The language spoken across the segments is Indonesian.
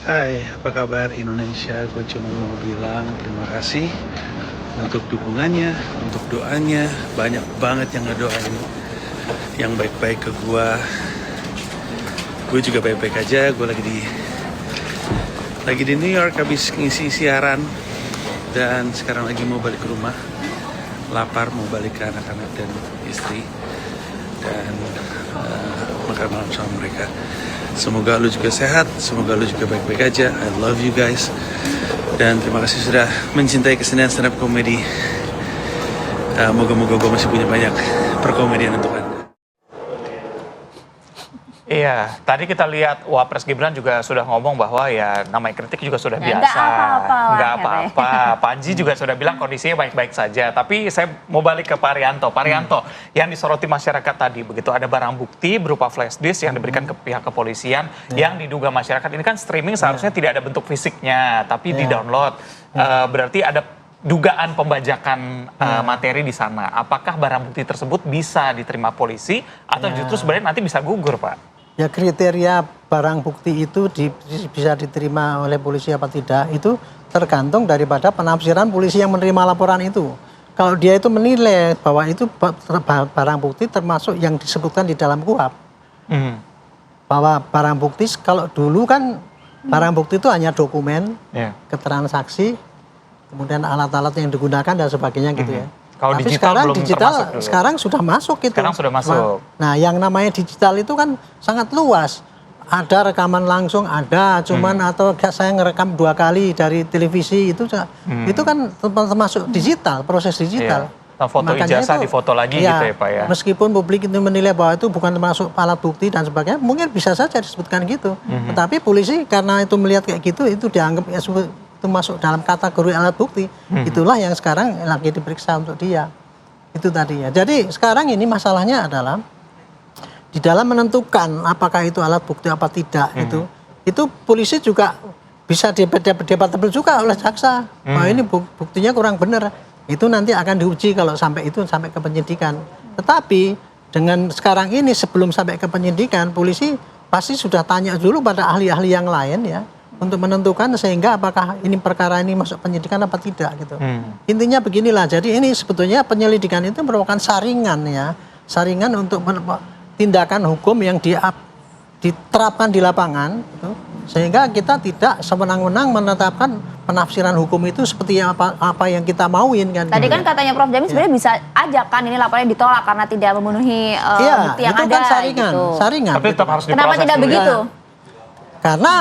Hai, apa kabar Indonesia? Gue cuma mau bilang terima kasih untuk dukungannya, untuk doanya. Banyak banget yang ngedoain yang baik-baik ke gue. Gue juga baik-baik aja. Gue lagi di New York habis ngisi siaran dan sekarang lagi mau balik ke rumah. Lapar, mau balik ke anak-anak dan istri dan makan malam sama mereka. Semoga lu juga sehat, semoga lu juga baik-baik aja. I love you guys. Dan terima kasih sudah mencintai kesenian stand up comedy. Moga-moga gue masih punya banyak perkomedian untuk Anda. Iya, tadi kita lihat Wapres Gibran juga sudah ngomong bahwa ya namanya kritik juga sudah biasa. Nggak apa-apa. Panji juga sudah bilang kondisinya baik-baik saja. Tapi saya mau balik ke Pak Rianto. Pak Rianto, yang disoroti masyarakat tadi, begitu ada barang bukti berupa flash disk yang diberikan ke pihak kepolisian yang diduga masyarakat. Ini kan streaming seharusnya tidak ada bentuk fisiknya, tapi di-download. Berarti ada dugaan pembajakan materi di sana. Apakah barang bukti tersebut bisa diterima polisi atau justru sebenarnya nanti bisa gugur, Pak? Ya, kriteria barang bukti itu bisa diterima oleh polisi apa tidak itu tergantung daripada penafsiran polisi yang menerima laporan itu. Kalau dia itu menilai bahwa itu barang bukti termasuk yang disebutkan di dalam KUHP. Bahwa barang bukti, kalau dulu kan barang bukti itu hanya dokumen, keterangan saksi, kemudian alat-alat yang digunakan dan sebagainya gitu ya. Kalau tapi digital sekarang belum digital termasuk sekarang sudah masuk gitu. Sekarang sudah masuk. Nah, yang namanya digital itu kan sangat luas. Ada rekaman langsung, ada cuman atau saya ngerekam 2 kali dari televisi itu kan termasuk digital, proses digital. Nah, foto makanya ijazah itu, difoto lagi gitu ya, Pak ya. Meskipun publik itu menilai bahwa itu bukan termasuk alat bukti dan sebagainya, mungkin bisa saja disebutkan gitu. Tetapi polisi karena itu melihat kayak gitu, itu dianggap ya itu masuk dalam kategori alat bukti. Itulah yang sekarang lagi diperiksa untuk dia. Itu tadi ya. Jadi sekarang ini masalahnya adalah di dalam menentukan apakah itu alat bukti apa tidak itu polisi juga bisa debatable juga oleh jaksa. Wah, ini buktinya kurang benar. Itu nanti akan diuji kalau sampai ke penyidikan. Tetapi dengan sekarang ini sebelum sampai ke penyidikan, polisi pasti sudah tanya dulu pada ahli-ahli yang lain ya, untuk menentukan sehingga apakah ini perkara ini masuk penyidikan apa tidak gitu. Intinya beginilah, jadi ini sebetulnya penyelidikan itu merupakan saringan ya, saringan untuk tindakan hukum yang diterapkan di lapangan gitu, sehingga kita tidak sewenang-wenang menetapkan penafsiran hukum itu seperti apa yang kita mauin kan. Tadi kan katanya Prof. Jamin sebenarnya bisa aja kan ini laporannya ditolak karena tidak memenuhi bukti yang itu ada. Kan saringan, gitu. saringan. Tapi tetap harus Kenapa tidak dulu begitu? Karena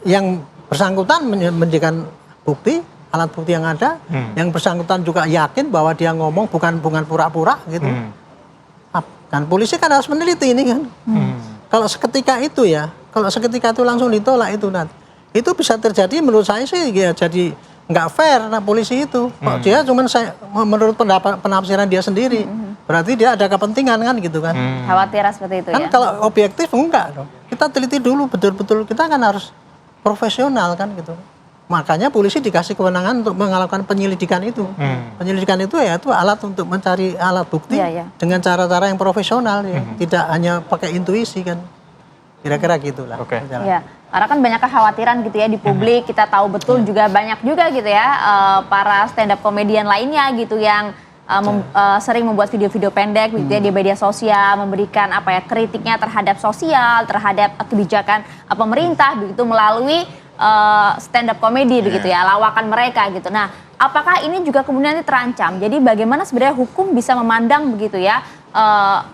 yang bersangkutan menjadikan bukti, alat bukti yang ada, yang bersangkutan juga yakin bahwa dia ngomong bukan pura-pura gitu. Kan polisi kan harus meneliti ini kan. Kalau seketika itu langsung ditolak itu nanti. Itu bisa terjadi menurut saya sih ya, jadi nggak fair polisi itu. Dia cuman menurut penafsiran dia sendiri. Berarti dia ada kepentingan kan gitu kan. Khawatir seperti itu kan ya. Kalau objektif enggak dong. Kita teliti dulu betul-betul, kita kan harus profesional kan gitu. Makanya polisi dikasih kewenangan untuk melakukan penyelidikan itu. Penyelidikan itu ya itu alat untuk mencari alat bukti dengan cara-cara yang profesional ya. Tidak hanya pakai intuisi kan. Kira-kira gitulah. Iya. Karena kan banyak kekhawatiran gitu ya di publik, kita tahu betul juga banyak juga gitu ya para stand up komedian lainnya gitu yang sering membuat video-video pendek gitu ya di media sosial, memberikan kritiknya terhadap sosial, terhadap kebijakan pemerintah begitu melalui stand up komedi begitu ya, lawakan mereka gitu. Nah, apakah ini juga kemudian nanti terancam? Jadi bagaimana sebenarnya hukum bisa memandang begitu ya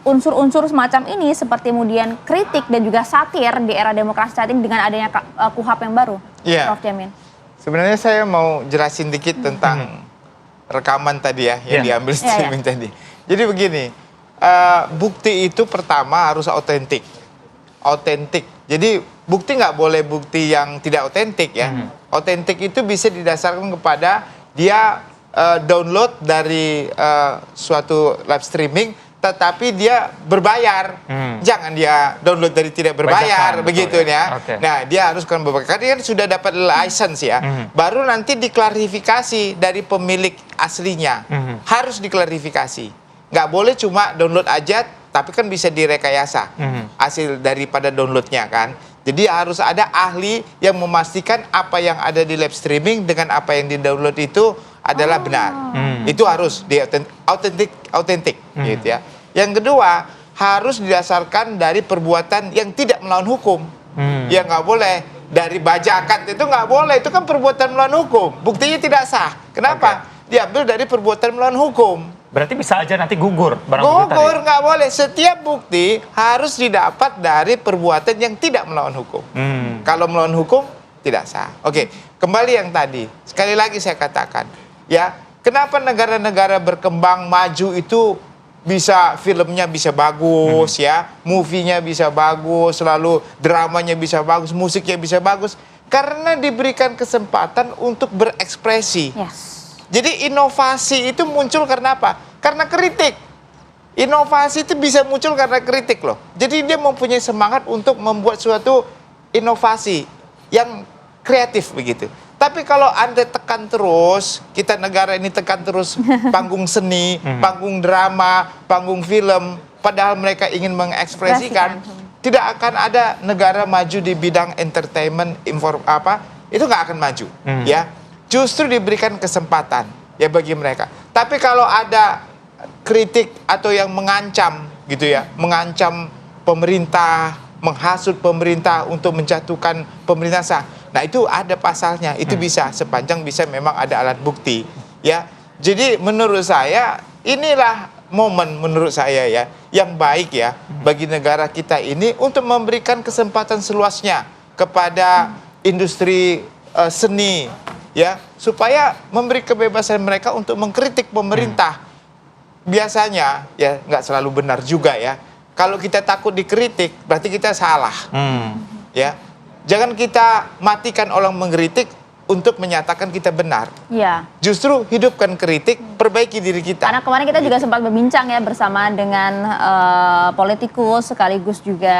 unsur-unsur semacam ini seperti kemudian kritik dan juga satir di era demokrasi saat ini dengan adanya KUHP yang baru, Prof. Jamin? Sebenarnya saya mau jelasin dikit tentang rekaman tadi ya, yang diambil streaming tadi. Jadi begini, bukti itu pertama harus otentik. Jadi bukti nggak boleh bukti yang tidak otentik ya. Otentik itu bisa didasarkan kepada dia download dari suatu live streaming, tetapi dia berbayar. Jangan dia download dari tidak berbayar, begitu ya. Nah, dia harus kan berbayar. Karena dia sudah dapat license ya. Baru nanti diklarifikasi dari pemilik aslinya. Harus diklarifikasi. Nggak boleh cuma download aja, tapi kan bisa direkayasa hasil daripada downloadnya kan. Jadi harus ada ahli yang memastikan apa yang ada di live streaming dengan apa yang di-download itu adalah benar. Itu harus autentik gitu ya. Yang kedua, harus didasarkan dari perbuatan yang tidak melawan hukum. Ya nggak boleh dari bajakan itu nggak boleh, itu kan perbuatan melawan hukum. Buktinya tidak sah. Kenapa? Diambil dari perbuatan melawan hukum. Berarti bisa aja nanti gugur barang bukti tadi. Gugur nggak boleh. Setiap bukti harus didapat dari perbuatan yang tidak melawan hukum. Kalau melawan hukum tidak sah. Oke, kembali yang tadi. Sekali lagi saya katakan, ya, kenapa negara-negara berkembang maju itu bisa filmnya bisa bagus, ya, movie-nya bisa bagus, selalu dramanya bisa bagus, musiknya bisa bagus, karena diberikan kesempatan untuk berekspresi. Jadi inovasi itu muncul karena apa? Karena kritik. Inovasi itu bisa muncul karena kritik loh. Jadi dia mempunyai semangat untuk membuat suatu inovasi yang kreatif begitu. Tapi kalau Anda tekan terus, kita negara ini tekan terus panggung seni, panggung drama, panggung film, padahal mereka ingin mengekspresikan, tidak akan ada negara maju di bidang entertainment, itu nggak akan maju, ya. Justru diberikan kesempatan ya bagi mereka. Tapi kalau ada kritik atau yang mengancam gitu ya, mengancam pemerintah, menghasut pemerintah untuk menjatuhkan pemerintah sah. Nah, itu ada pasalnya, itu bisa sepanjang bisa memang ada alat bukti, ya. Jadi menurut saya inilah momen menurut saya ya yang baik ya bagi negara kita ini untuk memberikan kesempatan seluasnya kepada industri seni, ya, supaya memberi kebebasan mereka untuk mengkritik pemerintah. Biasanya ya nggak selalu benar juga ya. Kalau kita takut dikritik berarti kita salah, ya. Jangan kita matikan orang mengkritik untuk menyatakan kita benar. Iya. Justru hidupkan kritik, perbaiki diri kita. Karena kemarin kita juga sempat berbincang ya bersama dengan politikus sekaligus juga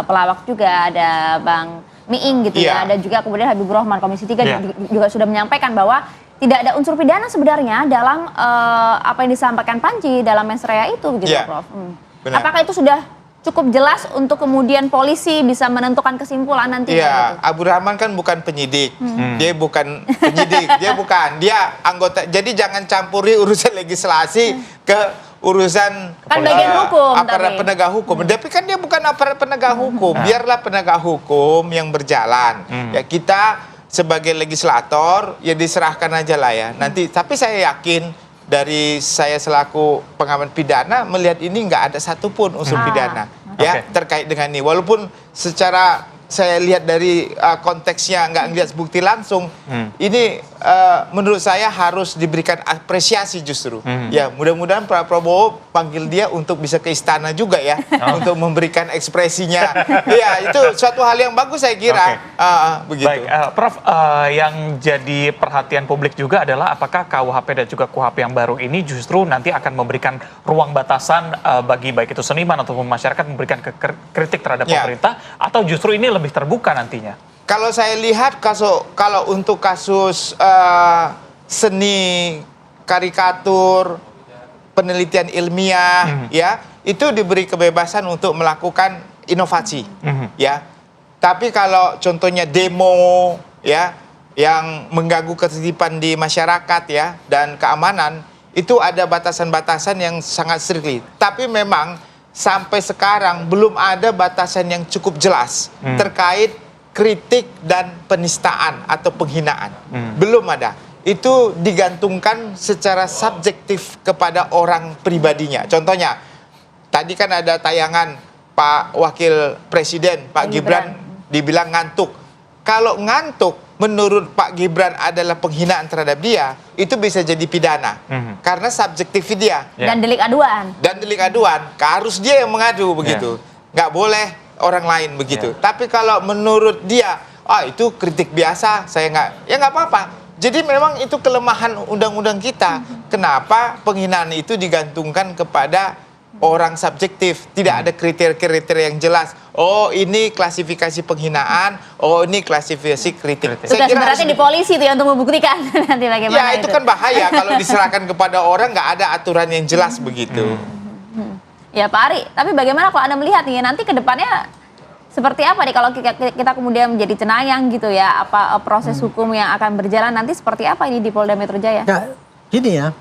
pelawak juga, ada Bang Miing gitu ya. Ada juga kemudian Habibur Rahman Komisi 3 juga sudah menyampaikan bahwa tidak ada unsur pidana sebenarnya dalam apa yang disampaikan Panji dalam mens rea itu gitu, Prof. Apakah itu sudah cukup jelas untuk kemudian polisi bisa menentukan kesimpulan nanti? Iya, Abu Rahman kan bukan penyidik, dia bukan penyidik, dia anggota. Jadi jangan campuri urusan legislasi ke urusan kan bagian hukum, aparat penegak hukum. Tapi kan dia bukan aparat penegak hukum. Biarlah penegak hukum yang berjalan. Ya kita sebagai legislator ya diserahkan aja lah ya. Nanti tapi saya yakin dari saya selaku pengamat pidana melihat ini nggak ada satupun unsur pidana ya terkait dengan ini. Walaupun secara saya lihat dari konteksnya nggak ngelihat bukti langsung, ini menurut saya harus diberikan apresiasi justru. Ya mudah-mudahan Pak Prabowo panggil dia untuk bisa ke istana juga ya, untuk memberikan ekspresinya. Ya itu suatu hal yang bagus saya kira. Begitu. Baik, Prof, yang jadi perhatian publik juga adalah apakah KUHP dan juga KUHP yang baru ini justru nanti akan memberikan ruang batasan bagi baik itu seniman ataupun masyarakat memberikan kritik terhadap pemerintah, atau justru ini lebih terbuka nantinya? Kalau saya lihat kalau untuk kasus seni, karikatur, penelitian ilmiah, ya itu diberi kebebasan untuk melakukan inovasi, ya. Tapi kalau contohnya demo, ya, yang mengganggu ketertiban di masyarakat, ya, dan keamanan, itu ada batasan-batasan yang sangat strict. Tapi memang sampai sekarang belum ada batasan yang cukup jelas terkait kritik dan penistaan atau penghinaan. Belum ada. Itu digantungkan secara subjektif kepada orang pribadinya. Contohnya, tadi kan ada tayangan Pak Wakil Presiden, Pak Gibran, dibilang ngantuk. Kalau ngantuk, menurut Pak Gibran adalah penghinaan terhadap dia, itu bisa jadi pidana. Karena subjektif dia. Dan delik aduan. Dan delik aduan, harus dia yang mengadu begitu. Nggak boleh orang lain begitu. Tapi kalau menurut dia, itu kritik biasa, saya nggak apa-apa. Jadi memang itu kelemahan undang-undang kita. Kenapa penghinaan itu digantungkan kepada orang subjektif, tidak ada kriteria-kriteria yang jelas. Oh, ini klasifikasi penghinaan, oh ini klasifikasi kritik. Tugas beratnya di polisi tuh ya untuk membuktikan nanti bagaimana. Ya itu kan bahaya kalau diserahkan kepada orang nggak ada aturan yang jelas begitu. Ya Pak Ari, tapi bagaimana kalau Anda melihat nih nanti ke depannya seperti apa nih kalau kita kemudian menjadi cenayang gitu ya, apa proses hukum yang akan berjalan nanti seperti apa ini di Polda Metro Jaya? Ya, gini ya.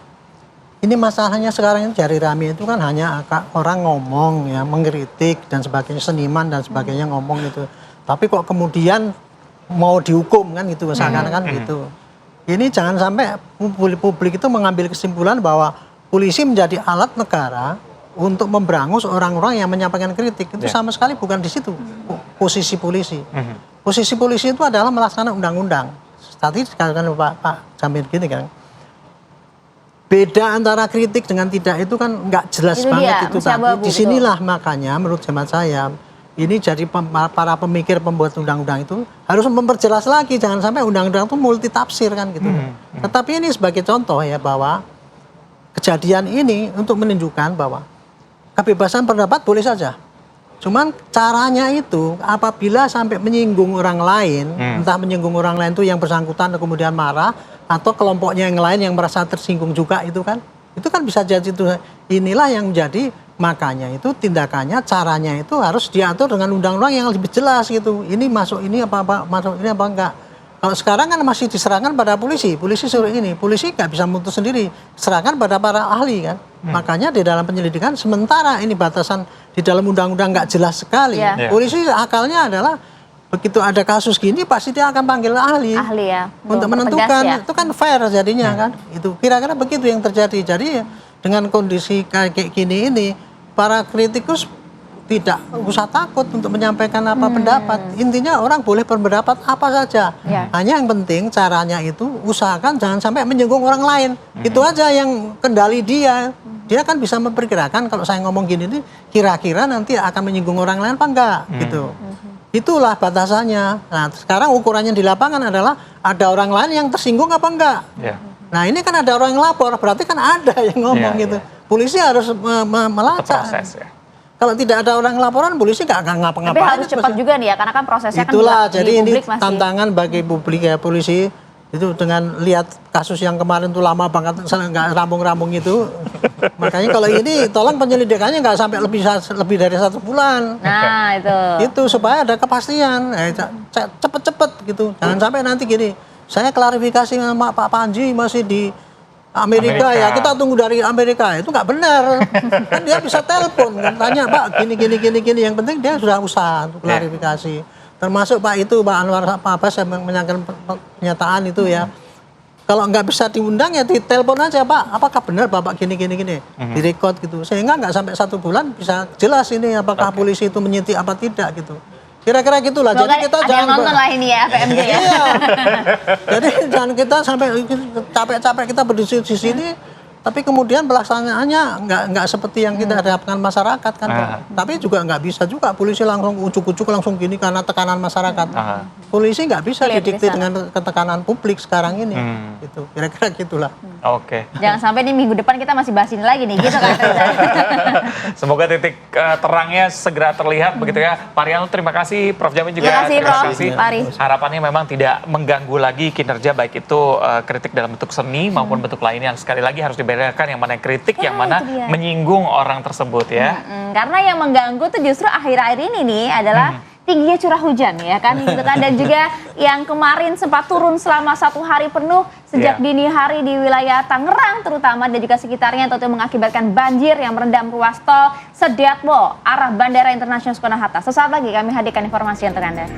Ini masalahnya sekarang ini jari rame itu kan hanya orang ngomong ya, mengkritik dan sebagainya, seniman dan sebagainya ngomong gitu. Tapi kok kemudian mau dihukum kan gitu, seakan-akan gitu. Ini jangan sampai publik itu mengambil kesimpulan bahwa polisi menjadi alat negara untuk memberangus orang-orang yang menyampaikan kritik. Itu sama sekali bukan di situ posisi polisi. Posisi polisi itu adalah melaksanakan undang-undang. Tadi dikatakan Pak Jamil gini kan, beda antara kritik dengan tidak itu kan nggak jelas itu banget dia, itu tadi. Disinilah makanya menurut hemat saya ini jadi para pemikir pembuat undang-undang itu harus memperjelas lagi, jangan sampai undang-undang itu multi tafsir kan gitu. Tetapi ini sebagai contoh ya bahwa kejadian ini untuk menunjukkan bahwa kebebasan pendapat boleh saja. Cuman caranya itu apabila sampai menyinggung orang lain, entah menyinggung orang lain itu yang bersangkutan kemudian marah, atau kelompoknya yang lain yang merasa tersinggung juga itu kan bisa jadi itu. Inilah yang menjadi makanya itu tindakannya, caranya itu harus diatur dengan undang-undang yang lebih jelas gitu. Ini masuk ini apa masuk ini apa enggak. Kalau sekarang kan masih diserahkan pada polisi suruh ini, polisi nggak bisa memutus sendiri, serahkan pada para ahli kan. Makanya di dalam penyelidikan sementara ini batasan di dalam undang-undang nggak jelas sekali. Polisi akalnya adalah begitu ada kasus gini pasti dia akan panggil ahli ya, untuk menentukan, itu kan fair jadinya kan. Itu kira-kira begitu yang terjadi. Jadi dengan kondisi kayak gini ini para kritikus tidak usah takut untuk menyampaikan apa pendapat. Intinya orang boleh berpendapat apa saja. Hanya yang penting caranya itu usahakan jangan sampai menyinggung orang lain. Itu aja yang kendali dia. Dia kan bisa memperkirakan kalau saya ngomong gini nih kira-kira nanti akan menyinggung orang lain apa enggak gitu. Itulah batasannya. Nah, sekarang ukurannya di lapangan adalah ada orang lain yang tersinggung apa enggak. Nah, ini kan ada orang yang lapor, berarti kan ada yang ngomong gitu. Polisi harus melacak. Kalau tidak ada orang laporan, polisi nggak akan ngapa-ngapain. Tapi harus cepat juga nih ya, karena kan prosesnya itulah, kan jadi di ini masih tantangan bagi publik ya, polisi itu dengan lihat kasus yang kemarin tuh lama banget, nggak rambung-rambung itu. Makanya kalau ini tolong penyelidikannya nggak sampai lebih dari 1 bulan. Nah itu supaya ada kepastian, cepet-cepet gitu. Jangan sampai nanti gini, saya klarifikasi sama Pak Panji masih di Amerika ya, kita tunggu dari Amerika, itu nggak benar. Kan dia bisa telepon kan, tanya Pak gini, yang penting dia sudah usaha untuk klarifikasi. Termasuk Pak Anwar Abbas yang menyampaikan pernyataan itu ya. Kalau nggak bisa diundang ya ditelepon aja Pak, apakah benar Bapak gini, direkod gitu. Sehingga nggak sampai 1 bulan bisa jelas ini apakah polisi itu menyidik apa tidak gitu. Kira-kira gitulah. Semoga jadi kita ada yang nonton lah ini ya PMJ ya. Iya. Jadi jangan kita sampai capek-capek kita berdiri di sini, tapi kemudian pelaksanaannya nggak seperti yang kita harapkan masyarakat kan. Tapi juga nggak bisa juga polisi langsung ujuk-ujuk langsung gini karena tekanan masyarakat. Polisi nggak bisa didikte dengan ketekanan publik sekarang ini. Gitu. Kira-kira gitulah. Oke. Jangan sampai nih minggu depan kita masih bahas ini lagi nih, gitu kan. Semoga titik terangnya segera terlihat begitu ya. Pak Rianto terima kasih, Prof Jamin juga terima kasih Prof. Harapannya memang tidak mengganggu lagi kinerja baik itu kritik dalam bentuk seni maupun bentuk lainnya. Sekali lagi harus dibedakan yang mana kritik, yang mana menyinggung orang tersebut ya. Karena yang mengganggu tuh justru akhir-akhir ini nih adalah tingginya curah hujan ya kan, gitu kan. Dan juga yang kemarin sempat turun selama 1 hari penuh sejak dini hari di wilayah Tangerang terutama dan juga sekitarnya, tentu mengakibatkan banjir yang merendam ruas tol Sediatmo arah Bandara Internasional Soekarno-Hatta. Sesaat lagi kami hadirkan informasi untuk Anda.